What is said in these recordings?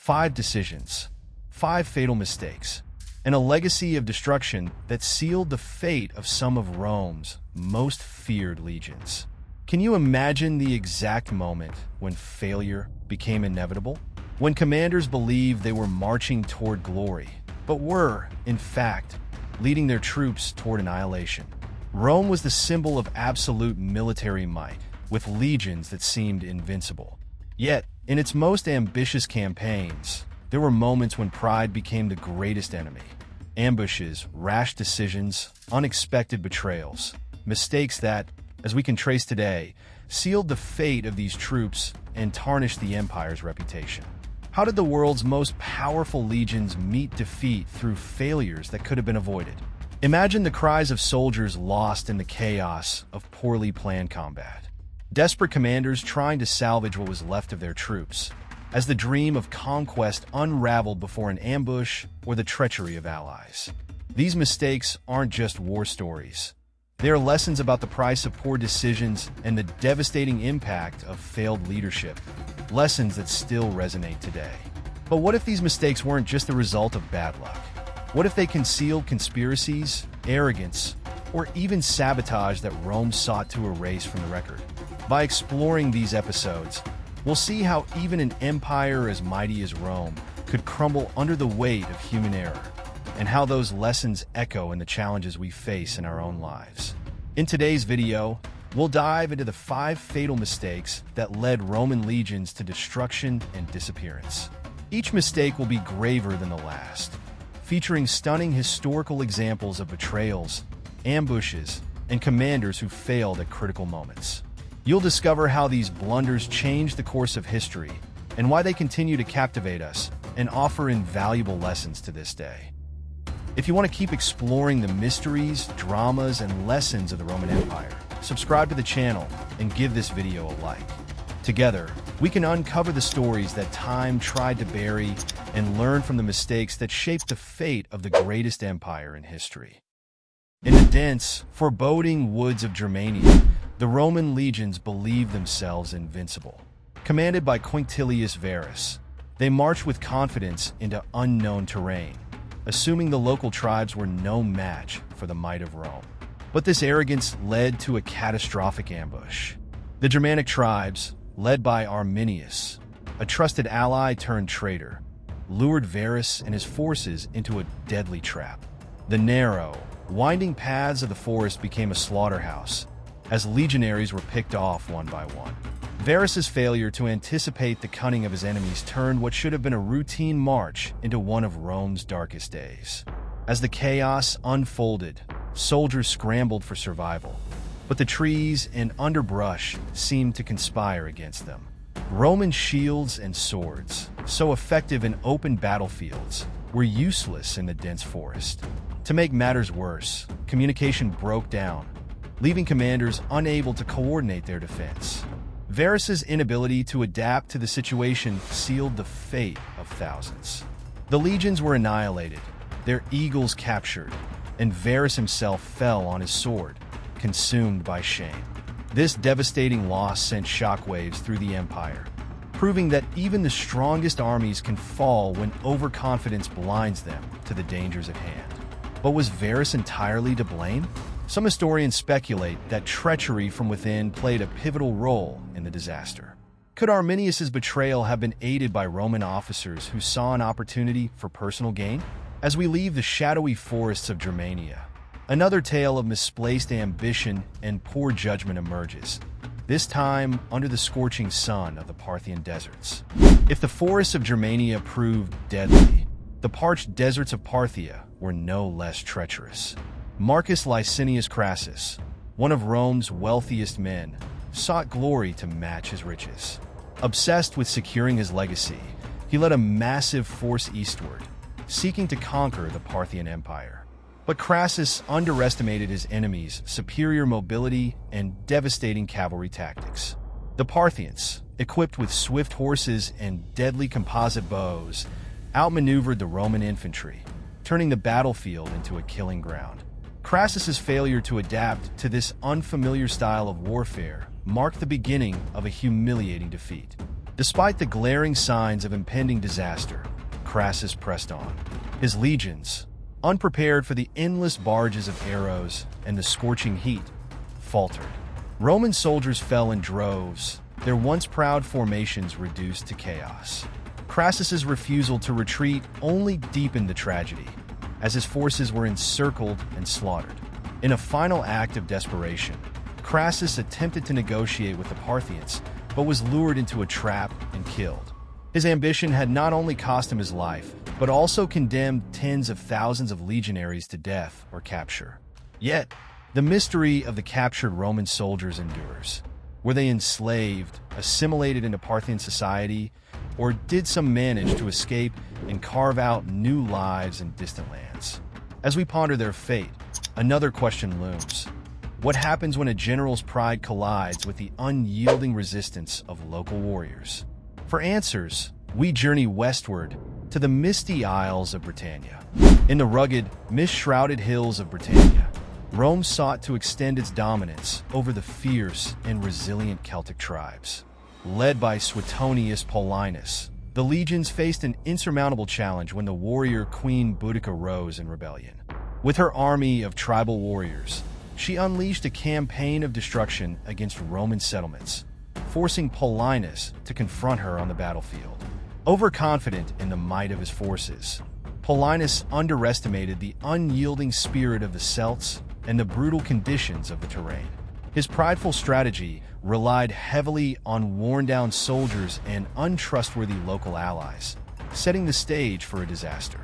5 decisions, 5 fatal mistakes, and a legacy of destruction that sealed the fate of some of Rome's most feared legions. Can you imagine the exact moment when failure became inevitable? When commanders believed they were marching toward glory, but were, in fact, leading their troops toward annihilation. Rome was the symbol of absolute military might, with legions that seemed invincible. Yet, in its most ambitious campaigns, there were moments when pride became the greatest enemy. Ambushes, rash decisions, unexpected betrayals, mistakes that, as we can trace today, sealed the fate of these troops and tarnished the empire's reputation. How did the world's most powerful legions meet defeat through failures that could have been avoided? Imagine the cries of soldiers lost in the chaos of poorly planned combat. Desperate commanders trying to salvage what was left of their troops, as the dream of conquest unraveled before an ambush or the treachery of allies. These mistakes aren't just war stories. They are lessons about the price of poor decisions and the devastating impact of failed leadership, lessons that still resonate today. But what if these mistakes weren't just the result of bad luck? What if they concealed conspiracies, arrogance, or even sabotage that Rome sought to erase from the record? By exploring these episodes, we'll see how even an empire as mighty as Rome could crumble under the weight of human error, and how those lessons echo in the challenges we face in our own lives. In today's video, we'll dive into the 5 fatal mistakes that led Roman legions to destruction and disappearance. Each mistake will be graver than the last, featuring stunning historical examples of betrayals, ambushes, and commanders who failed at critical moments. You'll discover how these blunders changed the course of history and why they continue to captivate us and offer invaluable lessons to this day. If you want to keep exploring the mysteries, dramas, and lessons of the Roman Empire, subscribe to the channel and give this video a like. Together, we can uncover the stories that time tried to bury and learn from the mistakes that shaped the fate of the greatest empire in history. In the dense, foreboding woods of Germania, the Roman legions believed themselves invincible. Commanded by Quintilius Varus, they marched with confidence into unknown terrain, assuming the local tribes were no match for the might of Rome. But this arrogance led to a catastrophic ambush. The Germanic tribes, led by Arminius, a trusted ally turned traitor, lured Varus and his forces into a deadly trap. The narrow, winding paths of the forest became a slaughterhouse, as legionaries were picked off one by one. Varus's failure to anticipate the cunning of his enemies turned what should have been a routine march into one of Rome's darkest days. As the chaos unfolded, soldiers scrambled for survival, but the trees and underbrush seemed to conspire against them. Roman shields and swords, so effective in open battlefields, were useless in the dense forest. To make matters worse, communication broke down, leaving commanders unable to coordinate their defense. Varus's inability to adapt to the situation sealed the fate of thousands. The legions were annihilated, their eagles captured, and Varus himself fell on his sword, consumed by shame. This devastating loss sent shockwaves through the empire, proving that even the strongest armies can fall when overconfidence blinds them to the dangers at hand. But was Varus entirely to blame? Some historians speculate that treachery from within played a pivotal role in the disaster. Could Arminius's betrayal have been aided by Roman officers who saw an opportunity for personal gain? As we leave the shadowy forests of Germania, another tale of misplaced ambition and poor judgment emerges, this time under the scorching sun of the Parthian deserts. If the forests of Germania proved deadly, the parched deserts of Parthia were no less treacherous. Marcus Licinius Crassus, one of Rome's wealthiest men, sought glory to match his riches. Obsessed with securing his legacy, he led a massive force eastward, seeking to conquer the Parthian Empire. But Crassus underestimated his enemies' superior mobility and devastating cavalry tactics. The Parthians, equipped with swift horses and deadly composite bows, outmaneuvered the Roman infantry, turning the battlefield into a killing ground. Crassus's failure to adapt to this unfamiliar style of warfare marked the beginning of a humiliating defeat. Despite the glaring signs of impending disaster, Crassus pressed on. His legions, unprepared for the endless barges of arrows and the scorching heat, faltered. Roman soldiers fell in droves, their once proud formations reduced to chaos. Crassus's refusal to retreat only deepened the tragedy, as his forces were encircled and slaughtered. In a final act of desperation, Crassus attempted to negotiate with the Parthians, but was lured into a trap and killed. His ambition had not only cost him his life, but also condemned tens of thousands of legionaries to death or capture. Yet, the mystery of the captured Roman soldiers endures. Were they enslaved, assimilated into Parthian society, or did some manage to escape and carve out new lives in distant lands? As we ponder their fate, another question looms. What happens when a general's pride collides with the unyielding resistance of local warriors? For answers, we journey westward to the misty isles of Britannia. In the rugged, mist-shrouded hills of Britannia, Rome sought to extend its dominance over the fierce and resilient Celtic tribes. Led by Suetonius Paulinus, the legions faced an insurmountable challenge when the warrior Queen Boudica rose in rebellion. With her army of tribal warriors, she unleashed a campaign of destruction against Roman settlements, forcing Paulinus to confront her on the battlefield. Overconfident in the might of his forces, Paulinus underestimated the unyielding spirit of the Celts and the brutal conditions of the terrain. His prideful strategy relied heavily on worn-down soldiers and untrustworthy local allies, setting the stage for a disaster.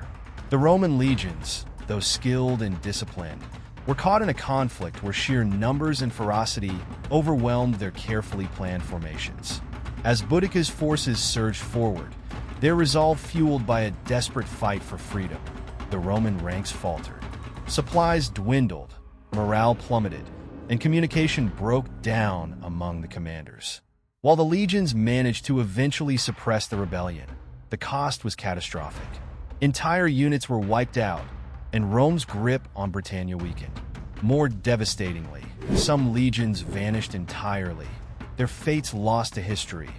The Roman legions, though skilled and disciplined, were caught in a conflict where sheer numbers and ferocity overwhelmed their carefully planned formations. As Boudica's forces surged forward, their resolve fueled by a desperate fight for freedom, the Roman ranks faltered. Supplies dwindled, morale plummeted, and communication broke down among the commanders. While the legions managed to eventually suppress the rebellion, the cost was catastrophic. Entire units were wiped out, and Rome's grip on Britannia weakened. More devastatingly, some legions vanished entirely, their fates lost to history,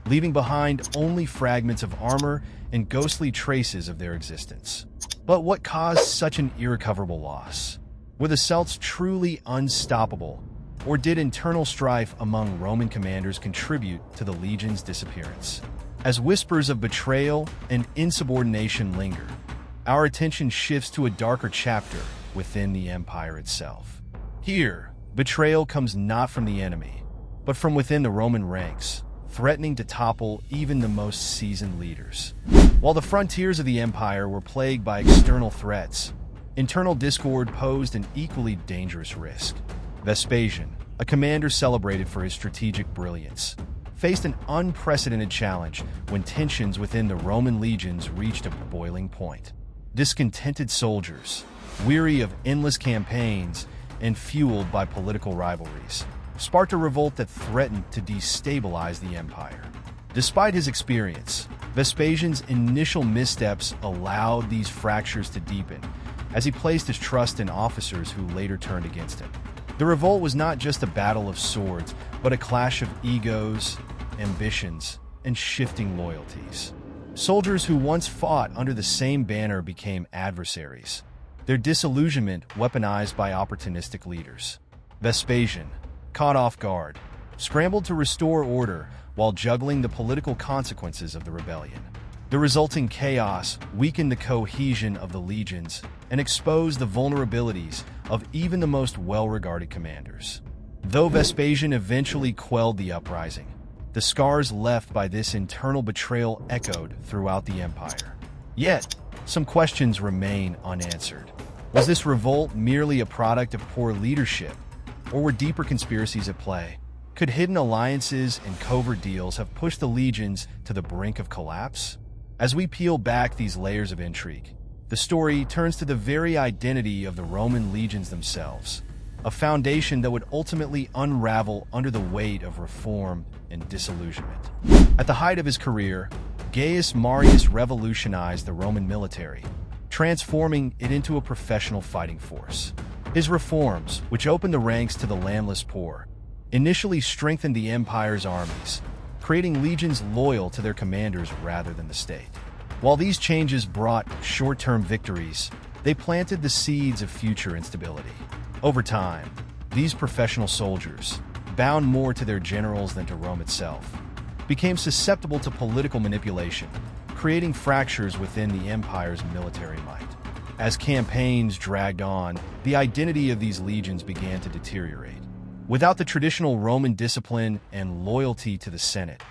leaving behind only fragments of armor and ghostly traces of their existence. But what caused such an irrecoverable loss? Were the Celts truly unstoppable, or did internal strife among Roman commanders contribute to the legion's disappearance? As whispers of betrayal and insubordination linger, our attention shifts to a darker chapter within the empire itself. Here, betrayal comes not from the enemy, but from within the Roman ranks, threatening to topple even the most seasoned leaders. While the frontiers of the empire were plagued by external threats, internal discord posed an equally dangerous risk. Vespasian, a commander celebrated for his strategic brilliance, faced an unprecedented challenge when tensions within the Roman legions reached a boiling point. Discontented soldiers, weary of endless campaigns and fueled by political rivalries, sparked a revolt that threatened to destabilize the empire. Despite his experience, Vespasian's initial missteps allowed these fractures to deepen as he placed his trust in officers who later turned against him. The revolt was not just a battle of swords, but a clash of egos, ambitions, and shifting loyalties. Soldiers who once fought under the same banner became adversaries, their disillusionment weaponized by opportunistic leaders. Vespasian, caught off guard, scrambled to restore order while juggling the political consequences of the rebellion. The resulting chaos weakened the cohesion of the legions and exposed the vulnerabilities of even the most well-regarded commanders. Though Vespasian eventually quelled the uprising, the scars left by this internal betrayal echoed throughout the empire. Yet, some questions remain unanswered. Was this revolt merely a product of poor leadership, or were deeper conspiracies at play? Could hidden alliances and covert deals have pushed the legions to the brink of collapse? As we peel back these layers of intrigue, the story turns to the very identity of the Roman legions themselves, a foundation that would ultimately unravel under the weight of reform and disillusionment. At the height of his career, Gaius Marius revolutionized the Roman military, transforming it into a professional fighting force. His reforms, which opened the ranks to the landless poor, initially strengthened the empire's armies, creating legions loyal to their commanders rather than the state. While these changes brought short-term victories, they planted the seeds of future instability. Over time, these professional soldiers, bound more to their generals than to Rome itself, became susceptible to political manipulation, creating fractures within the empire's military might. As campaigns dragged on, the identity of these legions began to deteriorate. Without the traditional Roman discipline and loyalty to the Senate,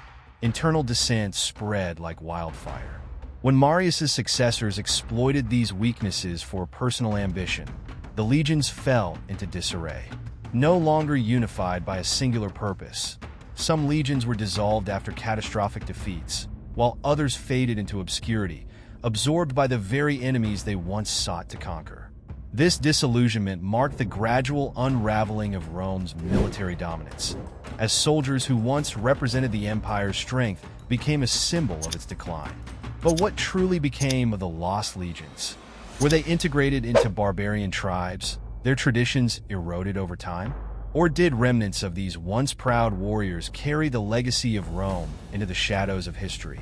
internal dissent spread like wildfire. When Marius's successors exploited these weaknesses for personal ambition, the legions fell into disarray. No longer unified by a singular purpose, some legions were dissolved after catastrophic defeats, while others faded into obscurity, absorbed by the very enemies they once sought to conquer. This disillusionment marked the gradual unraveling of Rome's military dominance, as soldiers who once represented the empire's strength became a symbol of its decline. But what truly became of the lost legions? Were they integrated into barbarian tribes, their traditions eroded over time? Or did remnants of these once proud warriors carry the legacy of Rome into the shadows of history,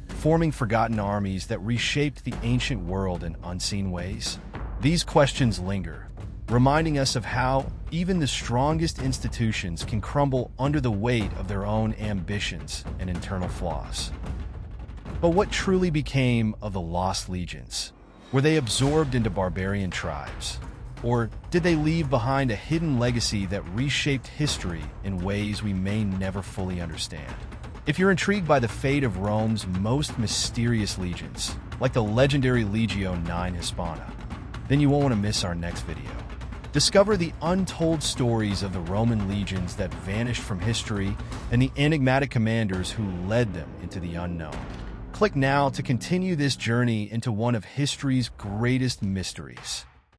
forming forgotten armies that reshaped the ancient world in unseen ways? These questions linger, reminding us of how even the strongest institutions can crumble under the weight of their own ambitions and internal flaws. But what truly became of the lost legions? Were they absorbed into barbarian tribes? Or did they leave behind a hidden legacy that reshaped history in ways we may never fully understand? If you're intrigued by the fate of Rome's most mysterious legions, like the legendary Legio IX Hispana, then you won't want to miss our next video. Discover the untold stories of the Roman legions that vanished from history and the enigmatic commanders who led them into the unknown. Click now to continue this journey into one of history's greatest mysteries.